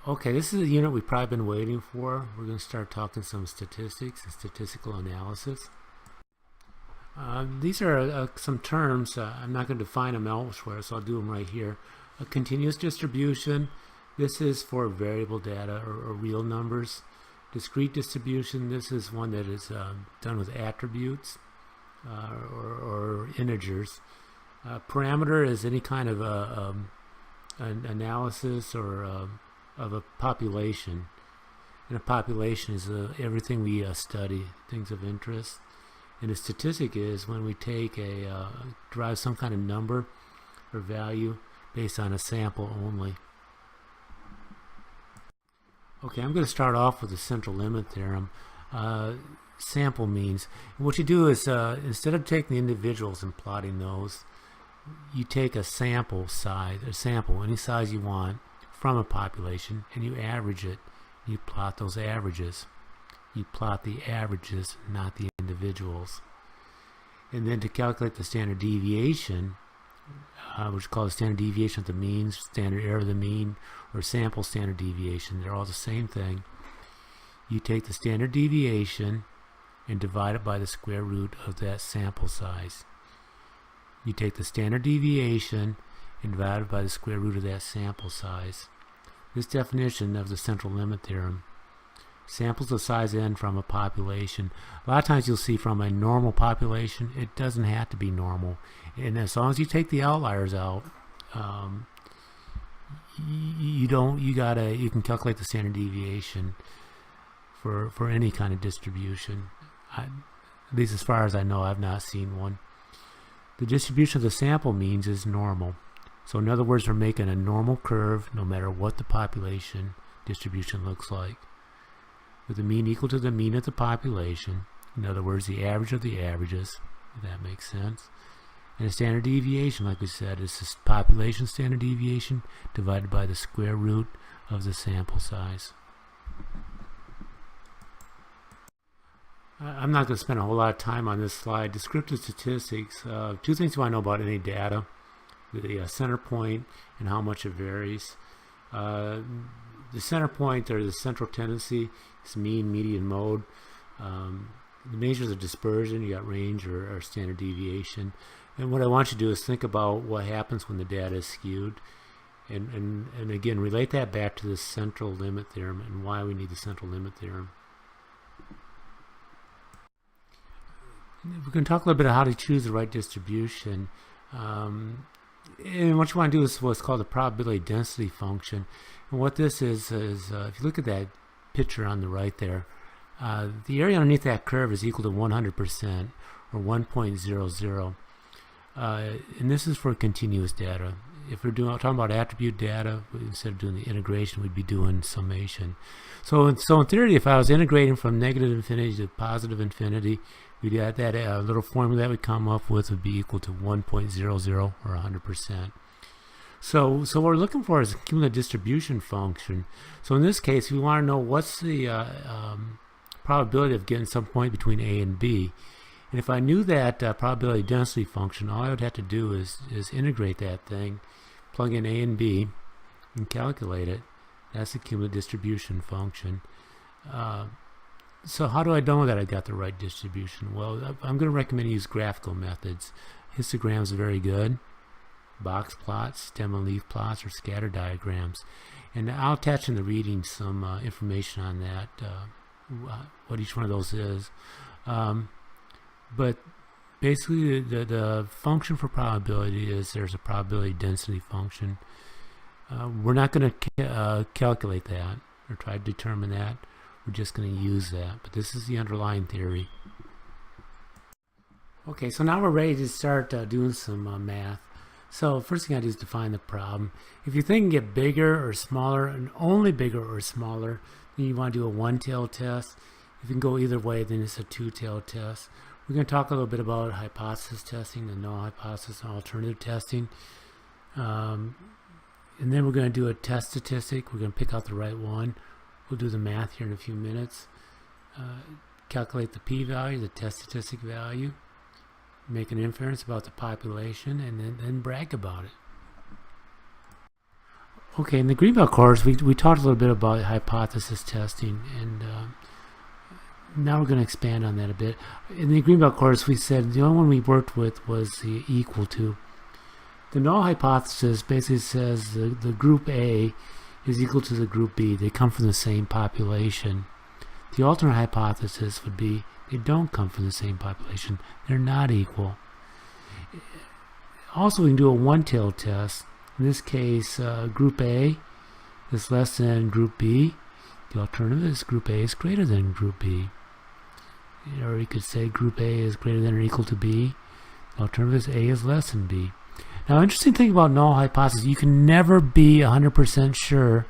Okay, this is a unit we've probably been waiting for. We're going to start talking some statistics and statistical analysis. These are some terms. I'm not going to define them elsewhere, so I'll do them right here. A continuous distribution. This is for variable data or real numbers. Discrete distribution. This is one that is done with attributes or integers. Parameter is any kind of an analysis or of a population. And a population is everything we study, things of interest. And a statistic is when we take derive some kind of number or value based on a sample only. Okay, I'm going to start off with the central limit theorem. Sample means, and what you do is instead of taking the individuals and plotting those, you take a sample size, any size you want from a population, and you average it. You plot those averages. You plot the averages, not the individuals. And then to calculate the standard deviation, which is called the standard deviation of the mean, standard error of the mean, or sample standard deviation, they're all the same thing. You take the standard deviation and divide it by the square root of that sample size. You take the standard deviation and divide it by the square root of that sample size. This definition of the central limit theorem: samples of size n from a population. A lot of times you'll see from a normal population, it doesn't have to be normal. And as long as you take the outliers out, you can calculate the standard deviation for any kind of distribution. At least as far as I know, I've not seen one. The distribution of the sample means is normal. So in other words, we're making a normal curve no matter what the population distribution looks like, with the mean equal to the mean of the population. In other words, the average of the averages, if that makes sense. And the standard deviation, like we said, is the population standard deviation divided by the square root of the sample size. I'm not going to spend a whole lot of time on this slide. Descriptive statistics, two things you want to know about any data: the center point and how much it varies. The center point, or the central tendency, is mean, median, mode. The measures of dispersion, you got range or standard deviation. And what I want you to do is think about what happens when the data is skewed, and again relate that back to the central limit theorem and why we need the central limit theorem. We're going to talk a little bit about how to choose the right distribution. And what you want to do is what's called the probability density function. And what this is if you look at that picture on the right there, the area underneath that curve is equal to 100%, or 1.00. And this is for continuous data. If we're talking about attribute data, instead of doing the integration, we'd be doing summation. So in theory, if I was integrating from negative infinity to positive infinity, we'd add that little formula that would come up with would be equal to 1.00, or 100%. So what we're looking for is a cumulative distribution function. So in this case, we want to know what's the probability of getting some point between A and B. And if I knew that probability density function, all I would have to do is integrate that thing, plug in A and B, and calculate it. That's the cumulative distribution function. So how do I know that I got the right distribution? Well, I'm going to recommend you use graphical methods. Histograms are very good. Box plots, stem and leaf plots, or scatter diagrams. And I'll attach in the reading some information on that, what each one of those is. But basically the function for probability is there's a probability density function. We're not going to calculate that or try to determine that. We're just going to use that. But this is the underlying theory. Okay, so now we're ready to start doing some math. So first thing I do is define the problem. If you think you can get bigger or smaller, and only bigger or smaller, then you want to do a one-tail test. If you can go either way, then it's a two-tail test. We're going to talk a little bit about hypothesis testing and null hypothesis and alternative testing. And then we're going to do a test statistic. We're going to pick out the right one. We'll do the math here in a few minutes. Calculate the p-value, the test statistic value, make an inference about the population, and then brag about it. Okay, in the Greenbelt course, we talked a little bit about hypothesis testing, and now we're going to expand on that a bit. In the Greenbelt course, we said the only one we worked with was the equal to. The null hypothesis basically says the group A is equal to the group B. They come from the same population. The alternate hypothesis would be they don't come from the same population. They're not equal. Also, we can do a one-tailed test. In this case, group A is less than group B. The alternative is group A is greater than group B. Or you could say group A is greater than or equal to B. The alternative is A is less than B. Now, interesting thing about null hypothesis, you can never be 100% sure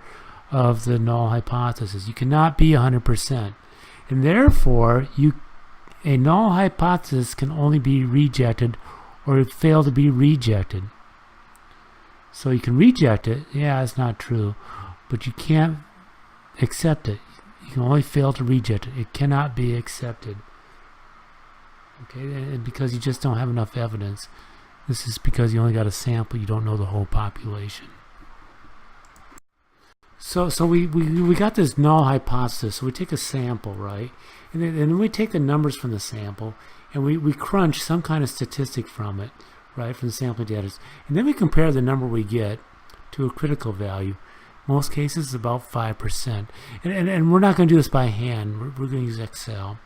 of the null hypothesis. You cannot be 100%. And therefore, a null hypothesis can only be rejected or fail to be rejected. So you can reject it, yeah, it's not true, but you can't accept it. You can only fail to reject it. It cannot be accepted. Okay, and because you just don't have enough evidence. This is because you only got a sample, you don't know the whole population. So we got this null hypothesis. So we take a sample, right? And then we take the numbers from the sample and we crunch some kind of statistic from it, right, from the sampling data. And then we compare the number we get to a critical value. Most cases it's about 5%. And we're not going to do this by hand. We're going to use Excel.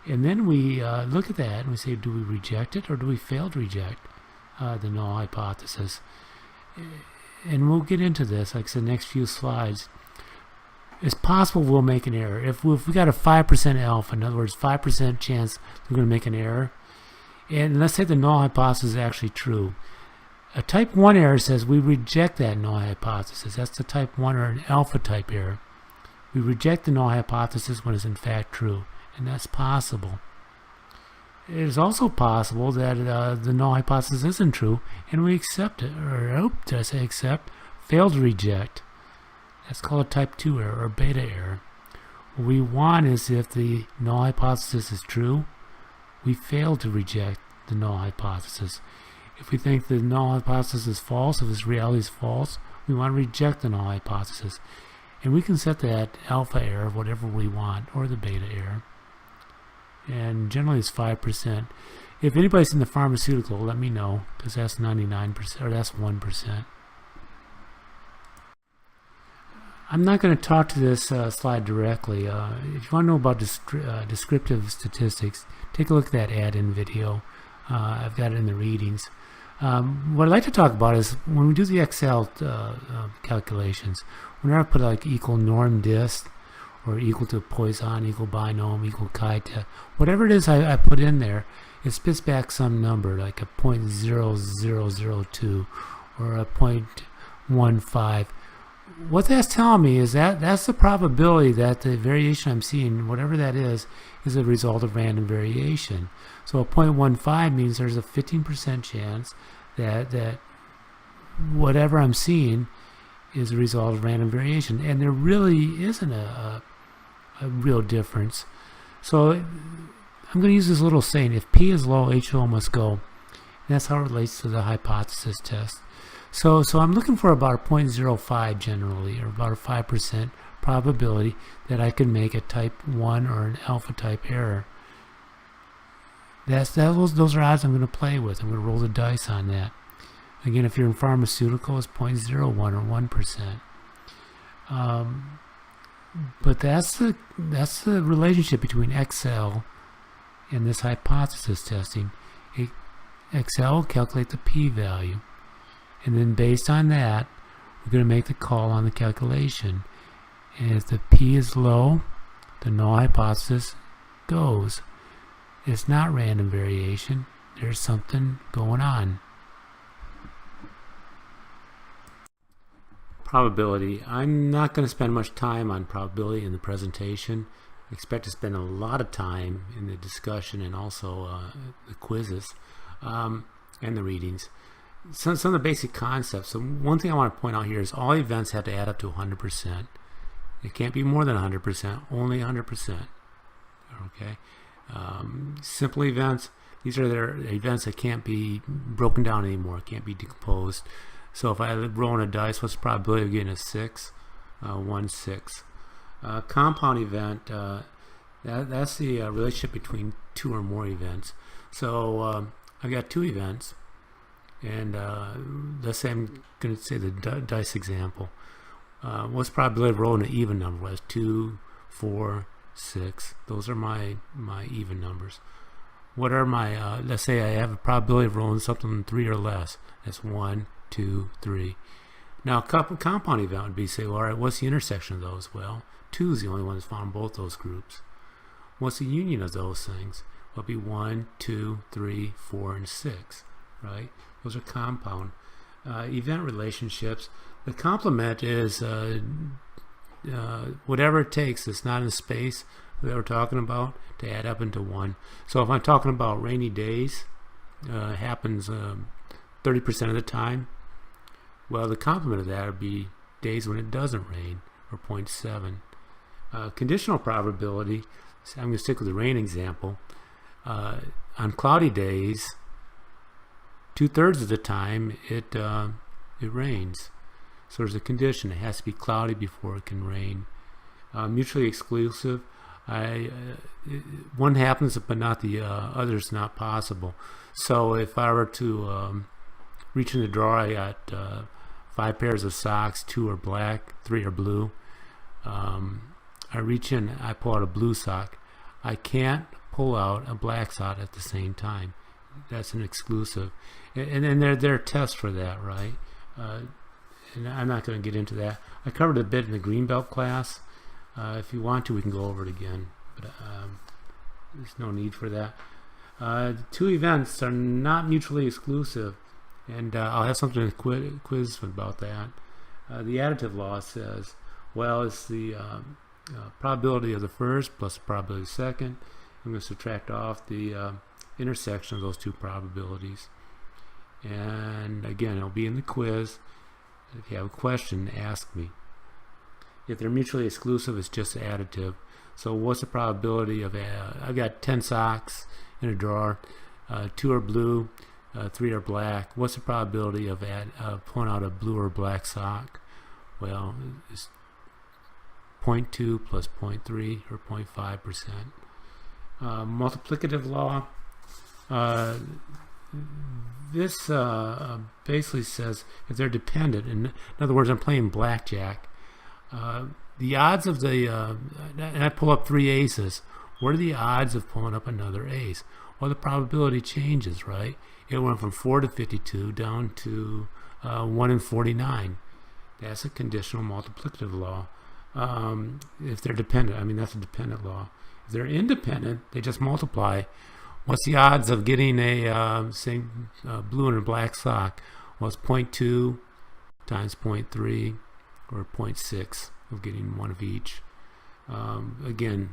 And then we look at that and we say, do we reject it or do we fail to reject the null hypothesis? And we'll get into this, like I said, next few slides. It's possible we'll make an error. If we got a 5% alpha, in other words, 5% chance we're going to make an error, and let's say the null hypothesis is actually true. A type 1 error says we reject that null hypothesis. That's the type 1 or an alpha type error. We reject the null hypothesis when it's in fact true, and that's possible. It is also possible that the null hypothesis isn't true, and we accept it, or did I say accept? Fail to reject. That's called a type 2 error or beta error. What we want is if the null hypothesis is true, we fail to reject the null hypothesis. If we think the null hypothesis is false, if its reality is false, we want to reject the null hypothesis. And we can set that alpha error, whatever we want, or the beta error. And generally it's 5%. If anybody's in the pharmaceutical, let me know, because that's 99%, or that's 1%. I'm not going to talk to this slide directly. If you want to know about descriptive statistics, take a look at that add-in video. I've got it in the readings. What I'd like to talk about is when we do the Excel calculations, whenever I put like equal norm dist, or equal to Poisson, equal binom, equal chi-test, whatever it is I put in there, it spits back some number like a 0.0002 or a 0.15. What that's telling me is that's the probability that the variation I'm seeing, whatever that is a result of random variation. So a 0.15 means there's a 15% chance that whatever I'm seeing is a result of random variation, and there really isn't a real difference. So I'm going to use this little saying: if P is low, HO must go. And that's how it relates to the hypothesis test. So I'm looking for about a 0.05 generally, or about a 5% probability that I can make a type 1 or an alpha type error. Those are odds I'm going to play with. I'm going to roll the dice on that. Again, if you're in pharmaceutical, it's 0.01 or 1%. But that's the relationship between Excel and this hypothesis testing. Excel will calculate the p-value, and then based on that, we're going to make the call on the calculation. And if the p is low, the null hypothesis goes. It's not random variation. There's something going on. Probability. I'm not going to spend much time on probability in the presentation. I expect to spend a lot of time in the discussion and also the quizzes and the readings. Some of the basic concepts. So one thing I want to point out here is all events have to add up to 100%. It can't be more than 100%, only 100%. Okay. Simple events, these are their events that can't be broken down anymore, can't be decomposed. So if I roll on a dice, what's the probability of getting a 6? 1, 6. Compound event, that's the relationship between two or more events. So I've got 2 events, and let's say I'm going to say the dice example. What's the probability of rolling an even number? Well, that's 2, 4, 6. Those are my even numbers. What are my, let's say I have a probability of rolling something 3 or less. That's 1, 2, 3. Now, compound event would be, say, well, all right, what's the intersection of those? Well, 2 is the only one that's found in both those groups. What's the union of those things? Well, it'd be 1, 2, 3, 4, and 6, right? Those are compound. Event relationships. The complement is whatever it takes that's not in space that we're talking about to add up into 1. So if I'm talking about rainy days, happens 30% of the time. Well, the complement of that would be days when it doesn't rain, or 0.7. Conditional probability, so I'm going to stick with the rain example. On cloudy days, 2/3 of the time it rains. So there's a condition. It has to be cloudy before it can rain. Mutually exclusive. One happens, but not the other is not possible. So if I were to reach in the drawer, I got 5 pairs of socks. 2 are black, 3 are blue. I reach in, I pull out a blue sock. I can't pull out a black sock at the same time. That's an exclusive. And then there are tests for that, right? And I'm not going to get into that. I covered a bit in the Greenbelt class. If you want to, we can go over it again. But there's no need for that. The 2 events are not mutually exclusive. And I'll have something to quiz about that. The additive law says, well, it's the probability of the first plus the probability of the second. I'm going to subtract off the intersection of those 2 probabilities. And again, it'll be in the quiz. If you have a question, ask me. If they're mutually exclusive, it's just additive. So what's the probability of I've got 10 socks in a drawer. 2 are blue, 3 are black. What's the probability of pulling out a blue or black sock? Well, it's 0.2 plus 0.3 or 0.5%. Multiplicative law. This basically says if they're dependent, in other words, I'm playing blackjack, the odds of the, and I pull up 3 aces, what are the odds of pulling up another ace? Well, the probability changes, right? It went from 4 to 52 down to 1 in 49. That's a conditional multiplicative law. If they're dependent, I mean, that's a dependent law. If they're independent, they just multiply. What's the odds of getting a say blue and a black sock? Well, it's 0.2 times 0.3 or 0.6 of getting one of each. Again,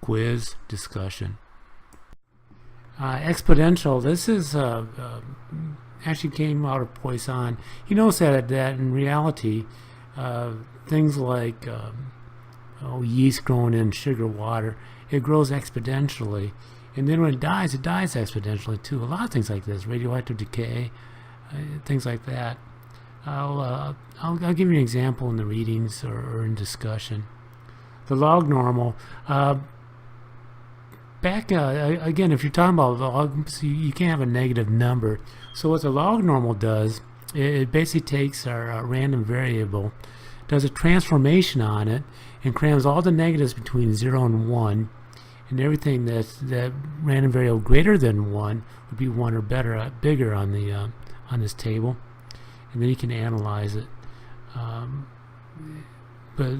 quiz, discussion. Exponential, this is actually came out of Poisson. He knows that in reality, things like yeast growing in sugar water, it grows exponentially. And then when it dies exponentially too. A lot of things like this, radioactive decay, things like that. I'll give you an example in the readings or in discussion. The log normal. Back again, if you're talking about log, so you can't have a negative number. So what the log normal does, it basically takes our random variable, does a transformation on it, and crams all the negatives between 0 and 1. And everything that random variable greater than 1 would be 1 or better, bigger on the on this table, and then you can analyze it. But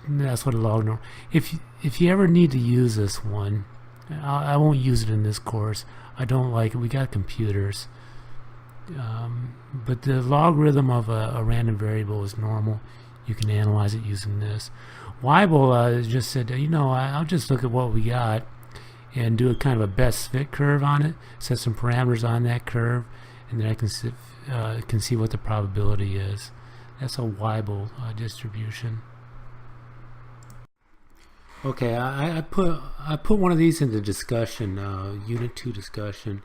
that's what a log normal. If you ever need to use this one, I won't use it in this course. I don't like it. We got computers, but the logarithm of a random variable is normal. You can analyze it using this. Weibull just said, I'll just look at what we got and do a kind of a best fit curve on it, set some parameters on that curve, and then I can see what the probability is. That's a Weibull distribution. Okay, I put one of these into discussion, Unit 2 discussion.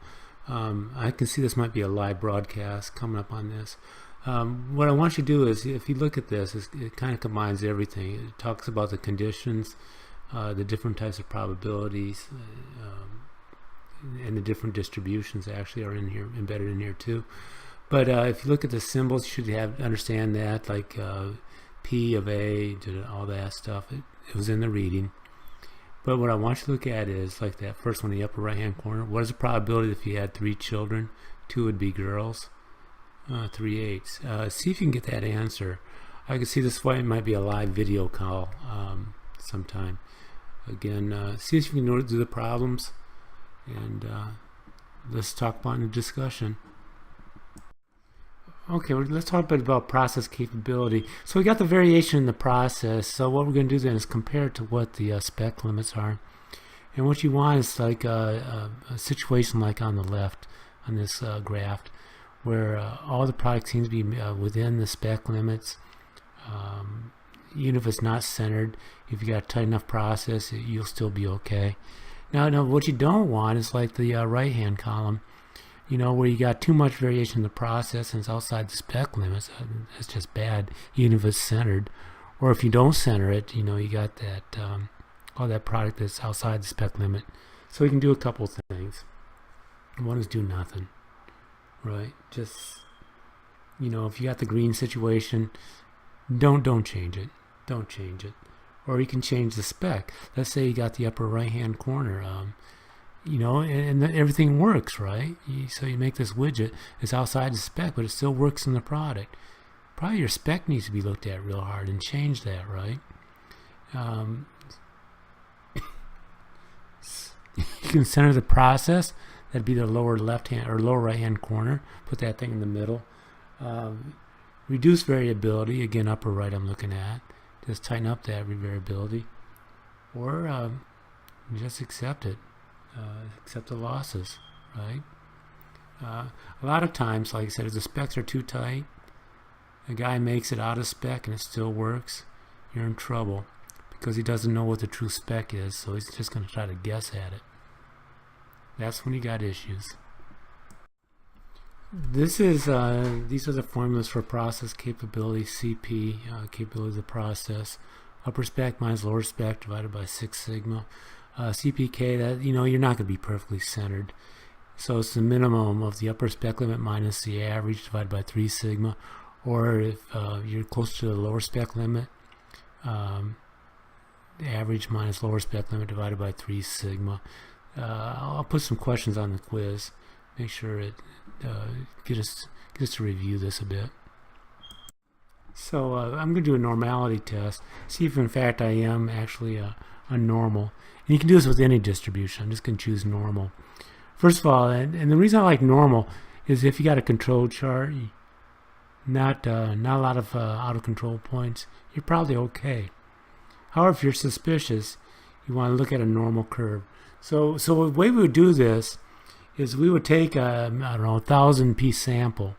I can see this might be a live broadcast coming up on this. What I want you to do is, if you look at this, it kind of combines everything. It talks about the conditions, the different types of probabilities, and the different distributions actually are in here, embedded in here too. But if you look at the symbols, you should understand that, like P of A, all that stuff. It was in the reading. But what I want you to look at is, like that first one in the upper right hand corner, what is the probability if you had 3 children? 2 would be girls, 3/8. See if you can get that answer. I can see this way. It might be a live video call sometime. Again, see if you can do the problems, and let's talk about the discussion. Okay, let's talk a bit about process capability. So we got the variation in the process. So what we're going to do then is compare it to what the spec limits are. And what you want is like a situation like on the left on this graph, where all the product seems to be within the spec limits. Even if it's not centered, if you got a tight enough process, you'll still be okay. Now what you don't want is like the right hand column, where you got too much variation in the process and it's outside the spec limits. It's just bad, even if it's centered. Or if you don't center it, you got that all that product that's outside the spec limit. So we can do a couple things. One is do nothing, right? Just, if you got the green situation, don't change it. Don't change it. Or you can change the spec. Let's say you got the upper right hand corner, and everything works, right? So you make this widget. It's outside the spec, but it still works in the product. Probably your spec needs to be looked at real hard and change that, right? You can center the process. That'd be the lower left hand or lower right hand corner. Put that thing in the middle. Reduce variability. Again, upper right I'm looking at. Just tighten up that variability. Or just accept it. Accept the losses, right? A lot of times, like I said, if the specs are too tight, a guy makes it out of spec and it still works, you're in trouble because he doesn't know what the true spec is, so he's just going to try to guess at it. That's when you got issues. These are the formulas for process capability, CP, capability of the process. Upper spec minus lower spec divided by 6 sigma. CPK, that you're not going to be perfectly centered, so it's the minimum of the upper spec limit minus the average divided by 3 sigma. Or if you're close to the lower spec limit, the average minus lower spec limit divided by 3 sigma. I'll put some questions on the quiz. Make sure it get us to review this a bit. So I'm going to do a normality test. See if in fact I am actually a normal. And you can do this with any distribution. I'm just going to choose normal. First of all, and the reason I like normal is if you got a control chart, not a lot of out of control points, you're probably okay. However, if you're suspicious, you want to look at a normal curve. So the way we would do this is we would take a 1,000 piece sample,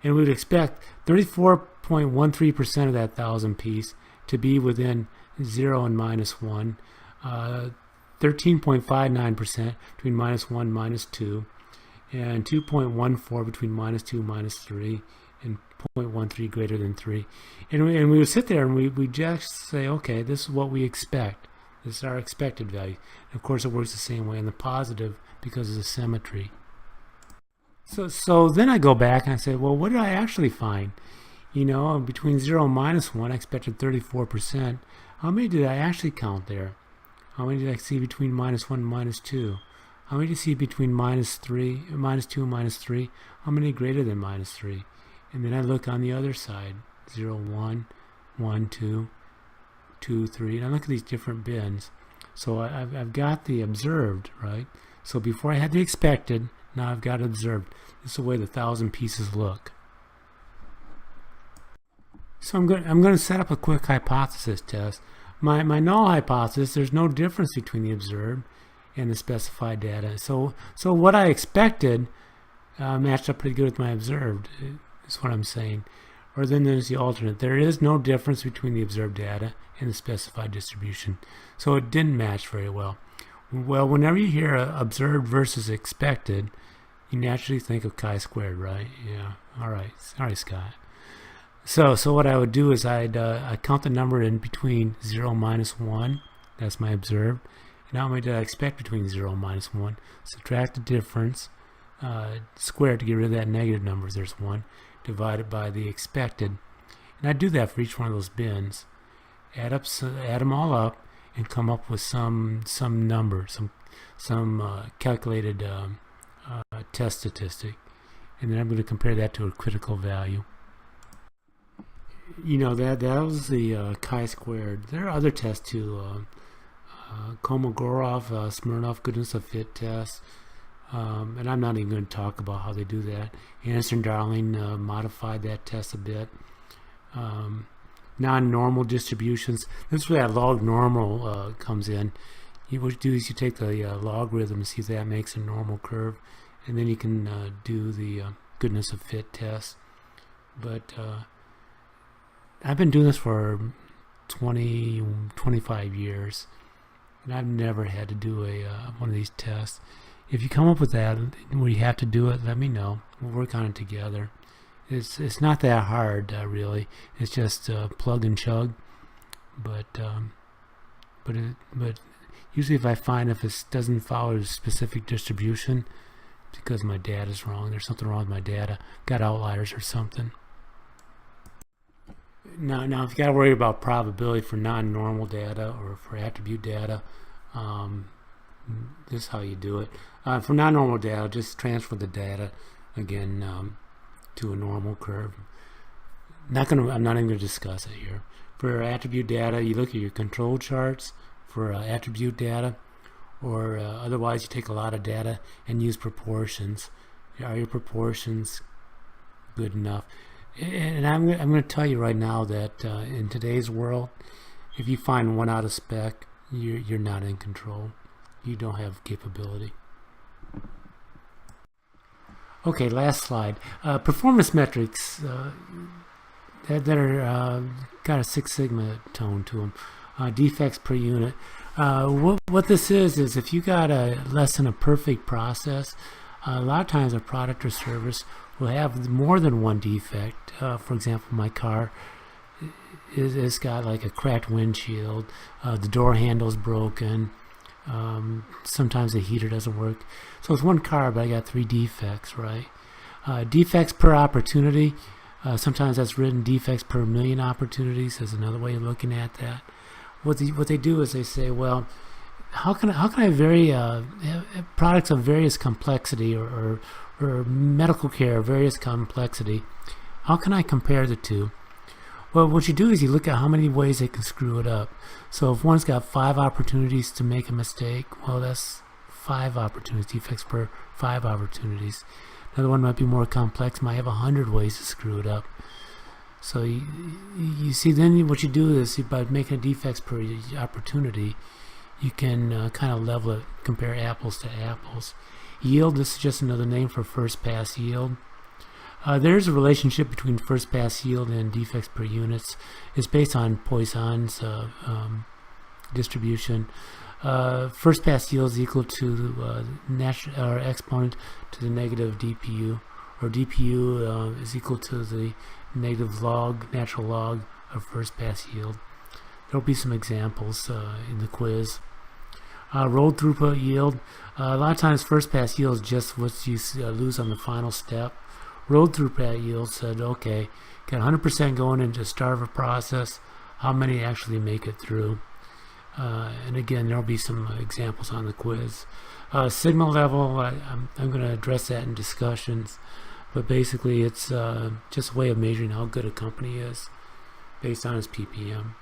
and we would expect 34.13% of that 1,000 piece to be within 0 and -1, 13.59% between -1 and -2, and 2.14 between -2 and -3, and 0.13 greater than 3. And we would sit there and we just say, okay, this is what we expect. This is our expected value. And of course, it works the same way in the positive because of the symmetry. So then I go back and I say, well, what did I actually find? Between 0 and -1, I expected 34%. How many did I actually count there? How many did I see between -1 and -2? How many did I see between -2 and -3? How many greater than -3? And then I look on the other side, 0, 1, 1, 2, 2, 3, and I look at these different bins. So I've got the observed, right? So before I had the expected, now I've got observed. This is the way the 1,000 pieces look. So I'm going to set up a quick hypothesis test. My null hypothesis, there's no difference between the observed and the specified data. So what I expected matched up pretty good with my observed, is what I'm saying. Or then there's the alternate. There is no difference between the observed data and the specified distribution. So it didn't match very well. Well, whenever you hear observed versus expected, you naturally think of chi-squared, right? Yeah. All right, Scott. So what I would do is I'd count the number in between 0 and -1. That's my observed. And how many did I expect between 0 and -1? Subtract the difference, square it to get rid of that negative number. There's 1. Divided by the expected. And I do that for each one of those bins. Add them all up, and come up with some number, some calculated test statistic. And then I'm going to compare that to a critical value. You know, that was the chi-squared. There are other tests too. Kolmogorov, Smirnov goodness of fit test. And I'm not even going to talk about how they do that. Anderson Darling modified that test a bit. Non-normal distributions. This is where that log normal comes in. What you do is you take the logarithm and see if that makes a normal curve, and then you can do the goodness of fit test. But I've been doing this for 25 years, and I've never had to do one of these tests. If you come up with that where you have to do it, let me know. We'll work on it together. It's not that hard, really. It's just plug and chug. But usually, if I find if it doesn't follow a specific distribution, because my data is wrong, there's something wrong with my data, got outliers or something. Now, if you got to worry about probability for non-normal data or for attribute data, this is how you do it. For non-normal data, just transfer the data again to a normal curve. I'm not even going to discuss it here. For attribute data, you look at your control charts for attribute data, or otherwise you take a lot of data and use proportions. Are your proportions good enough? And I'm going to tell you right now that in today's world, if you find one out of spec, you're not in control. You don't have capability. Okay, last slide. Performance metrics that are got a Six Sigma tone to them. Defects per unit. What this is if you got less than a perfect process, a lot of times a product or service will have more than one defect. For example, my car it's got like a cracked windshield, the door handle's broken, sometimes the heater doesn't work. So it's one car, but I got 3 defects, right? Defects per opportunity, sometimes that's written defects per million opportunities is another way of looking at that. What they do is they say, well, how can I vary products of various complexity or medical care of various complexity? How can I compare the two? Well, what you do is you look at how many ways they can screw it up. So if one's got 5 opportunities to make a mistake, well, that's 5 opportunities, defects per 5 opportunities. Another one might be more complex, might have 100 ways to screw it up. So you see, then what you do is by making defects per opportunity, you can kind of level it, compare apples to apples. Yield, this is just another name for first pass yield. There's a relationship between first pass yield and defects per units. It's based on Poisson's distribution. First pass yield is equal to exponent to the negative DPU, or DPU is equal to the negative natural log of first pass yield. There'll be some examples in the quiz. Road throughput yield. A lot of times first pass yield is just what you lose on the final step. Road throughput yield said, okay, got 100% going into start of a process. How many actually make it through? And again, there'll be some examples on the quiz. Sigma level, I'm going to address that in discussions, but basically it's just a way of measuring how good a company is based on its PPM.